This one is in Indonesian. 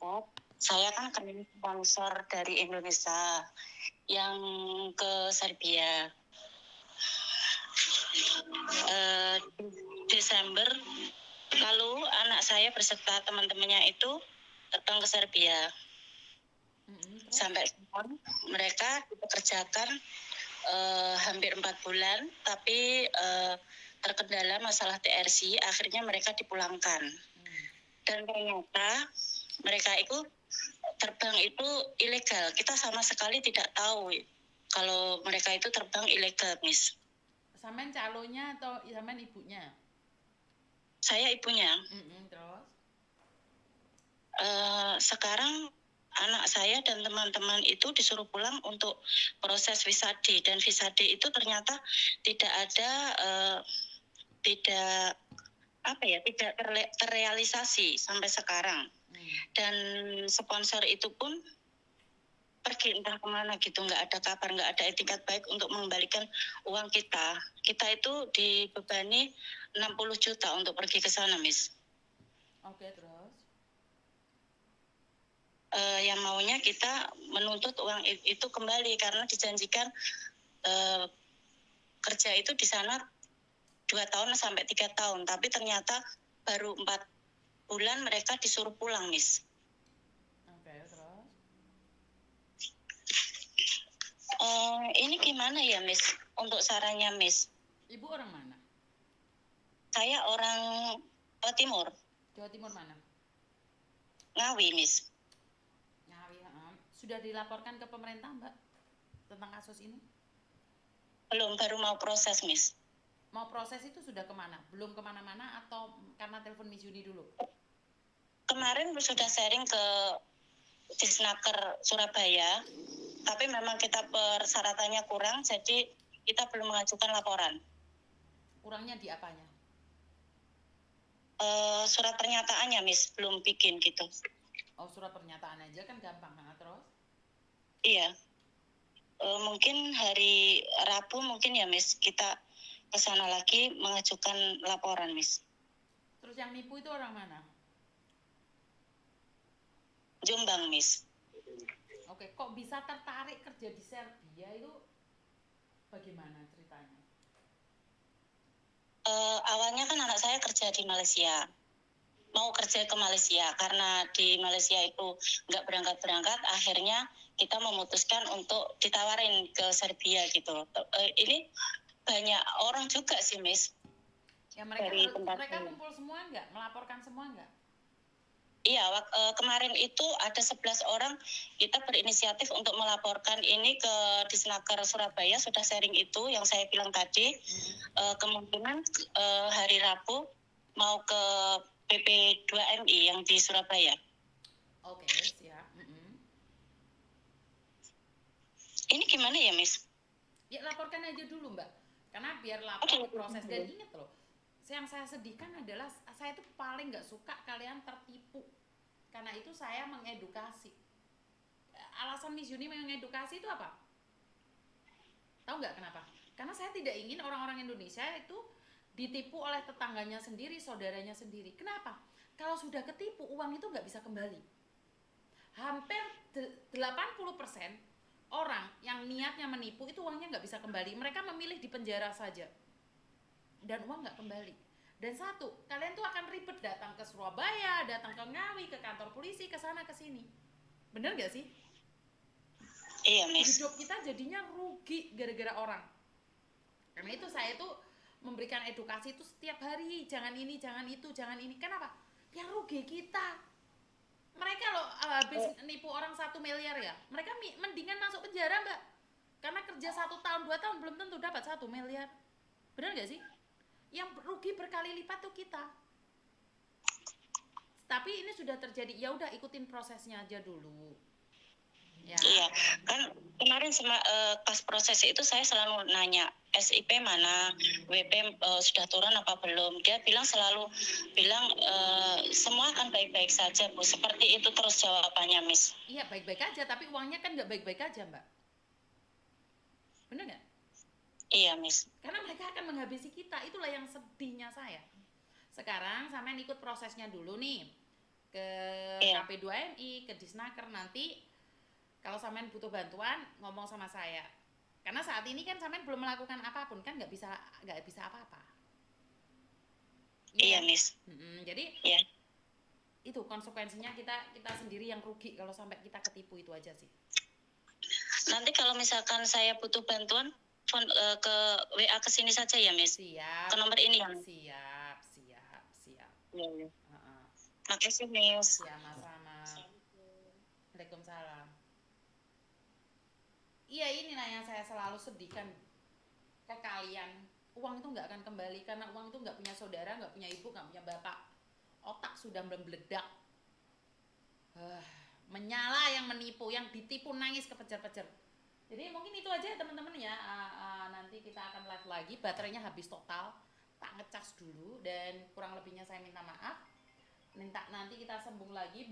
berangkat, saya kan kena sponsor dari Indonesia yang ke Serbia. Desember lalu anak saya beserta teman-temannya itu terbang ke Serbia. Sampai sekarang mereka dipekerjakan hampir 4 bulan, tapi terkendala masalah TRC, akhirnya mereka dipulangkan. Dan ternyata mereka itu terbang itu ilegal. Kita sama sekali tidak tahu kalau mereka itu terbang ilegal, Miss. Sampean calonnya atau sampean ibunya? Saya ibunya. Terus? Sekarang anak saya dan teman-teman itu disuruh pulang untuk proses visa D, dan visa D itu ternyata tidak ada tidak terrealisasi sampai sekarang. Dan sponsor itu pun pergi entah kemana gitu, nggak ada kabar, nggak ada etikat baik untuk mengembalikan uang kita. Kita itu dibebani 60 juta untuk pergi ke sana, Miss. Oke, terus? Yang maunya kita menuntut uang itu kembali karena dijanjikan kerja itu di sana 2 tahun sampai 3 tahun, tapi ternyata baru 4 bulan mereka disuruh pulang, Miss. Oke, terus? Ini gimana ya, Miss? Untuk sarannya, Miss. Ibu orang mana? Saya orang Jawa Timur. Jawa Timur mana? Ngawi, Miss. Ngawi, sudah dilaporkan ke pemerintah, Mbak, tentang kasus ini? Belum, baru mau proses, Miss. Mau proses itu sudah kemana? Belum kemana-mana atau karena telepon Miss Yuni dulu? Kemarin sudah sharing ke Disnaker Surabaya, tapi memang kita persyaratannya kurang, jadi kita belum mengajukan laporan. Kurangnya di apanya? Surat pernyataannya, Miss, belum bikin gitu. Oh, surat pernyataan aja kan gampang, terus? Iya. Mungkin hari Rabu mungkin ya, Miss, kita ke sana lagi mengajukan laporan, Miss. Terus yang nipu itu orang mana? Jombang, Miss. Oke, kok bisa tertarik kerja di Serbia itu bagaimana ceritanya? Awalnya kan anak saya kerja di Malaysia. Mau kerja ke Malaysia karena di Malaysia itu nggak berangkat-berangkat, akhirnya kita memutuskan untuk ditawarin ke Serbia gitu. Ini banyak orang juga sih, Miss. Ya mereka kumpul semua nggak? Melaporkan semua nggak? Iya, kemarin itu ada 11 orang kita berinisiatif untuk melaporkan ini ke Disnaker Surabaya, sudah sharing itu yang saya bilang tadi. Kemungkinan hari Rabu mau ke PP2MI yang di Surabaya. Oke, siap. Ini gimana ya, Miss? Ya laporkan aja dulu, Mbak. Karena biar lapor diproses. Dan ingat loh, yang saya sedihkan adalah saya tuh paling nggak suka kalian tertipu. Karena itu saya mengedukasi. Alasan Miss Yuni mengedukasi itu apa? Tahu nggak kenapa? Karena saya tidak ingin orang-orang Indonesia itu ditipu oleh tetangganya sendiri, saudaranya sendiri. Kenapa? Kalau sudah ketipu, uang itu nggak bisa kembali. Hampir 80% orang yang niatnya menipu itu uangnya nggak bisa kembali. Mereka memilih di penjara saja. Dan uang nggak kembali. Dan satu, kalian tuh akan ribet datang ke Surabaya, datang ke Ngawi, ke kantor polisi, ke sana ke sini. Bener nggak sih? Iya, Miss. Hidup kita jadinya rugi gara-gara orang. Karena itu saya tuh memberikan edukasi itu setiap hari, jangan ini, jangan itu, jangan ini. Kenapa? Yang rugi kita. Mereka loh habis nipu orang 1 miliar ya, mereka mendingan masuk penjara, Mbak. Karena kerja 1 tahun 2 tahun belum tentu dapat 1 miliar. Benar gak sih? Yang rugi berkali lipat tuh kita. Tapi ini sudah terjadi, ya udah ikutin prosesnya aja dulu. Ya. Iya, kan kemarin pas proses itu saya selalu nanya SIP mana, WP sudah turun apa belum. Dia selalu bilang semua akan baik-baik saja, Bu. Seperti itu terus jawabannya, Miss. Iya baik-baik aja, tapi uangnya kan nggak baik-baik aja, Mbak. Bener nggak? Iya, Miss. Karena mereka akan menghabisi kita, itulah yang sedihnya saya. Sekarang sampean ikut prosesnya dulu nih. ke Iya. KP2MI, ke Disnaker. Nanti kalau sampean butuh bantuan ngomong sama saya. Karena saat ini kan sampean belum melakukan apapun kan, nggak bisa apa-apa. Iya, Iya. Miss. Jadi Iya. itu konsekuensinya kita sendiri yang rugi kalau sampai kita ketipu, itu aja sih. Nanti kalau misalkan saya butuh bantuan ke WA ke sini saja ya, Miss. Siap. Ke nomor ini ya. Siap. Iya. Heeh. Makasih, Miss. Sama-sama. Waalaikumsalam. Iya, ini nah yang saya selalu sedihkan ke kalian. Uang itu nggak akan kembali karena uang itu nggak punya saudara, nggak punya ibu, nggak punya bapak. Otak sudah membeledak. Menyala yang menipu, yang ditipu nangis kepecer-pecer. Jadi mungkin itu aja teman-teman ya. Nanti kita akan live lagi. Baterainya habis total. Tak ngecas dulu dan kurang lebihnya saya minta maaf. Nanti kita sambung lagi.